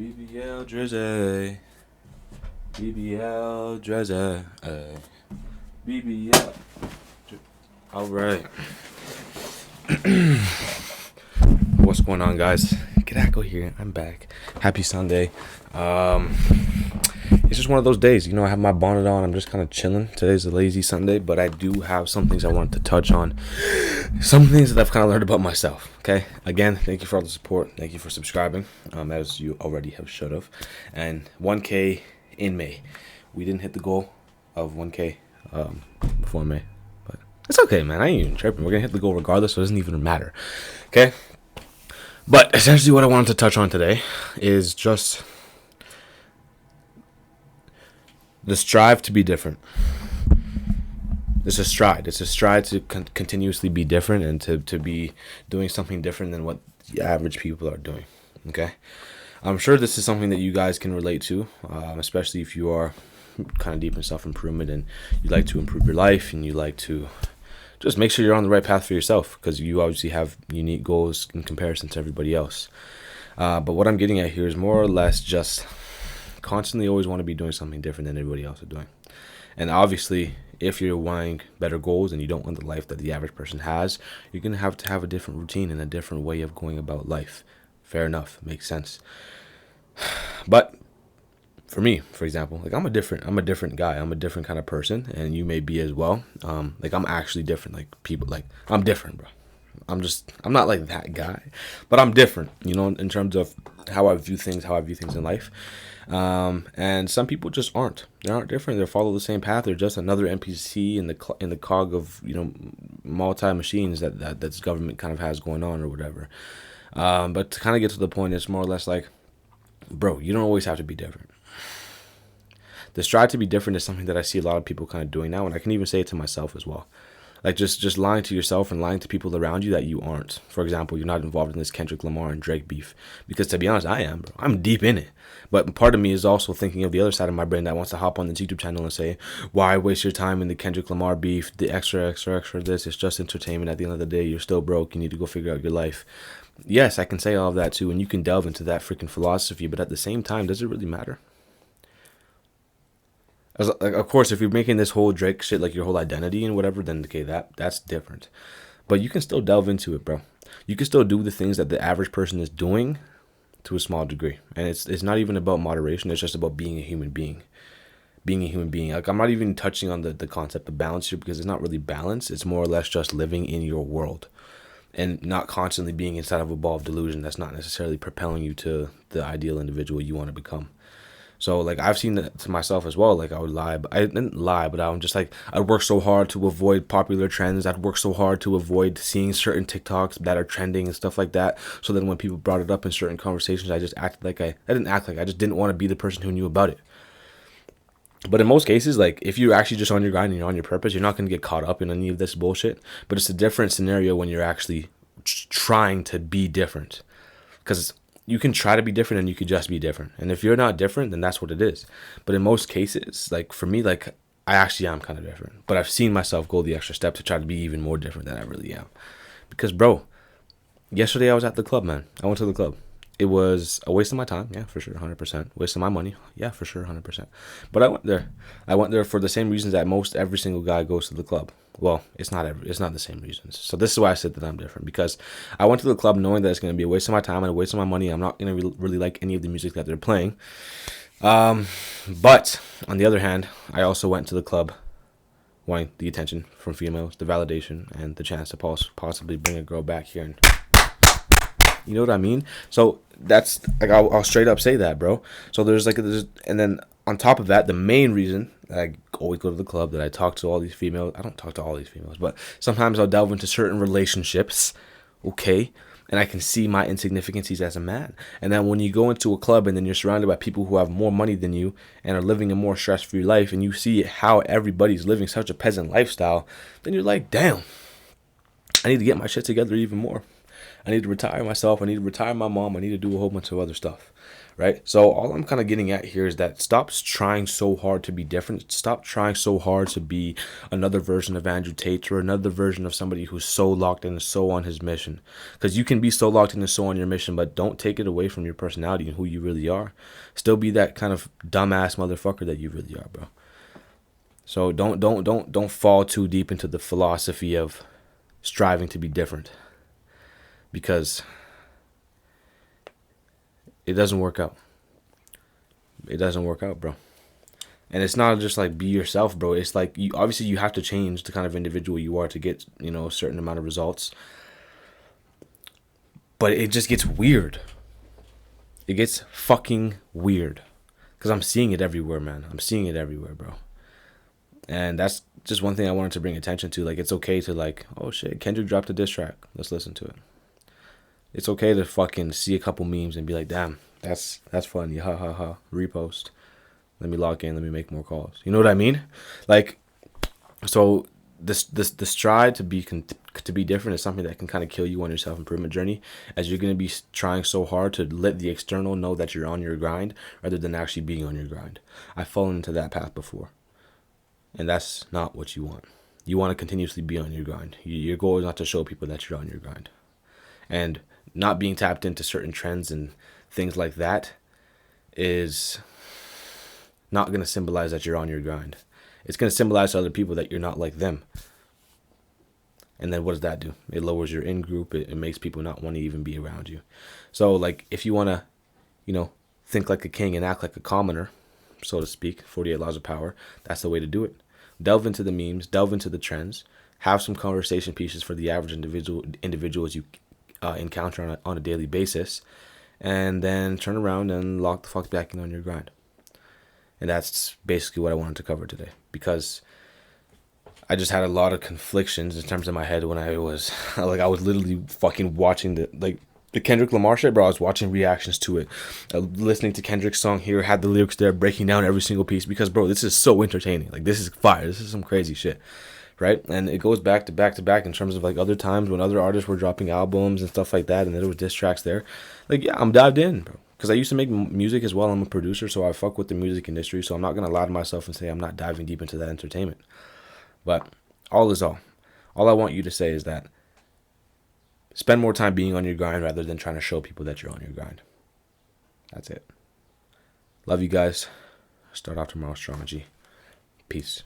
BBL Drizzy. BBL Drizzy. BBL. All right. What's going on, guys? Kadako here. I'm back. Happy Sunday. It's just one of those days. I have my bonnet on. I'm just kind of chilling. Today's a lazy Sunday, but I do have some things I wanted to touch on. Some things that I've kind of learned about myself. Okay. Again, thank you for all the support. Thank you for subscribing, as you already have should have. And 1K in May. We didn't hit the goal of 1K before May, but it's okay, man. I ain't even tripping. We're gonna hit the goal regardless, so it doesn't even matter. Okay. But essentially, what I wanted to touch on today is just the strive to be different. It's a stride. It's a stride to continuously be different and to be doing something different than what the average people are doing. Okay? I'm sure this is something that you guys can relate to, especially if you are kind of deep in self-improvement and you like to improve your life and you like to just make sure you're on the right path for yourself, because you obviously have unique goals in comparison to everybody else. But what I'm getting at here is more or less just constantly always want to be doing something different than everybody else is doing. And obviously, if you're wanting better goals and you don't want the life that the average person has, you're going to have a different routine and a different way of going about life. Fair enough. Makes sense. But for me, for example, like I'm a different guy. I'm a different kind of person, and you may be as well. Like I'm actually different. Like people, like I'm different, bro. I'm not like that guy, but I'm different, in terms of how I view things in life. And some people just aren't. They aren't different. They follow the same path. They're just another NPC in the cog of multi machines that this government kind of has going on or whatever. But to kind of get to the point, it's more or less like, bro, you don't always have to be different. The strive to be different is something that I see a lot of people kind of doing now, and I can even say it to myself as well. Like just lying to yourself and lying to people around you that you aren't. For example, you're not involved in this Kendrick Lamar and Drake beef, because to be honest, I am, bro. I'm deep in it. But part of me is also thinking of the other side of my brain that wants to hop on this YouTube channel and say, why waste your time in the Kendrick Lamar beef, the extra this, it's just entertainment. At the end of the day, you're still broke. You need to go figure out your life. Yes, I can say all of that too, and you can delve into that freaking philosophy, but at the same time, does it really matter? Of course, if you're making this whole Drake shit like your whole identity and whatever, then okay, that's different. But you can still delve into it, bro. You can still do the things that the average person is doing to a small degree. And it's not even about moderation. It's just about being a human being. Being a human being. Like, I'm not even touching on the concept of balance here, because it's not really balance. It's more or less just living in your world and not constantly being inside of a ball of delusion that's not necessarily propelling you to the ideal individual you want to become. So, like, I've seen that to myself as well. Like, I would lie, but I didn't lie, but I'm just like, I'd work so hard to avoid popular trends. I'd work so hard to avoid seeing certain TikToks that are trending and stuff like that. So then when people brought it up in certain conversations, I just acted like I didn't act like I just didn't want to be the person who knew about it. But in most cases, like, if you're actually just on your grind and you're on your purpose, you're not going to get caught up in any of this bullshit. But it's a different scenario when you're actually trying to be different. Because you can try to be different and you can just be different. And if you're not different, then that's what it is. But in most cases, like for me, like I actually am kind of different. But I've seen myself go the extra step to try to be even more different than I really am. Because, bro, yesterday I was at the club, man. I went to the club. It was a waste of my time, yeah, for sure, 100%. Waste of my money, yeah, for sure, 100%. But I went there. I went there for the same reasons that most every single guy goes to the club. Well, it's not the same reasons. So this is why I said that I'm different, because I went to the club knowing that it's going to be a waste of my time and a waste of my money. I'm not going to really like any of the music that they're playing. But on the other hand, I also went to the club wanting the attention from females, the validation, and the chance to possibly bring a girl back here and, you know what I mean? So that's like, I'll straight up say that, bro. So and then on top of that, the main reason that I always go to the club, that I talk to all these females, I don't talk to all these females, but sometimes I'll delve into certain relationships, okay? And I can see my insignificancies as a man. And then when you go into a club and then you're surrounded by people who have more money than you and are living a more stress-free life, and you see how everybody's living such a peasant lifestyle, then you're like, damn, I need to get my shit together even more. I need to retire myself. I need to retire my mom. I need to do a whole bunch of other stuff, right? So all I'm kind of getting at here is that stop trying so hard to be different. Stop trying so hard to be another version of Andrew Tate or another version of somebody who's so locked in and so on his mission. Because you can be so locked in and so on your mission, but don't take it away from your personality and who you really are. Still be that kind of dumbass motherfucker that you really are, bro. So don't fall too deep into the philosophy of striving to be different, because it doesn't work out. It doesn't work out, bro. And it's not just like be yourself, bro. It's like you obviously you have to change the kind of individual you are to get, a certain amount of results. But it just gets weird. It gets fucking weird. Because I'm seeing it everywhere, man. I'm seeing it everywhere, bro. And that's just one thing I wanted to bring attention to. Like, it's okay to, like, oh shit, Kendrick dropped a diss track. Let's listen to it. It's okay to fucking see a couple memes and be like, damn, that's funny. Ha ha ha. Repost. Let me log in. Let me make more calls. You know what I mean? Like, so the stride to be different is something that can kind of kill you on your self-improvement journey, as you're going to be trying so hard to let the external know that you're on your grind rather than actually being on your grind. I've fallen into that path before, and that's not what you want. You want to continuously be on your grind. Your goal is not to show people that you're on your grind. And not being tapped into certain trends and things like that is not going to symbolize that you're on your grind. It's going to symbolize to other people that you're not like them. And then what does that do? It lowers your in-group. It makes people not want to even be around you. So, like, if you want to, think like a king and act like a commoner, so to speak, 48 Laws of Power, that's the way to do it. Delve into the memes, delve into the trends, have some conversation pieces for the average individuals you encounter on a daily basis, and then turn around and lock the fuck back in on your grind. And that's basically what I wanted to cover today, because I just had a lot of conflictions in terms of my head when I was I was literally fucking watching the Kendrick Lamar shit, bro. I was watching reactions to it, listening to Kendrick's song here, had the lyrics there, breaking down every single piece, because, bro, this is so entertaining. Like, this is fire. This is some crazy shit, right? And it goes back to back to back in terms of, like, other times when other artists were dropping albums and stuff like that, and there was diss tracks there. Like, yeah, I'm dived in, bro. Because I used to make music as well. I'm a producer, so I fuck with the music industry. So I'm not going to lie to myself and say I'm not diving deep into that entertainment. But all is all. All I want you to say is that spend more time being on your grind rather than trying to show people that you're on your grind. That's it. Love you guys. Start off tomorrow strong, G. Peace.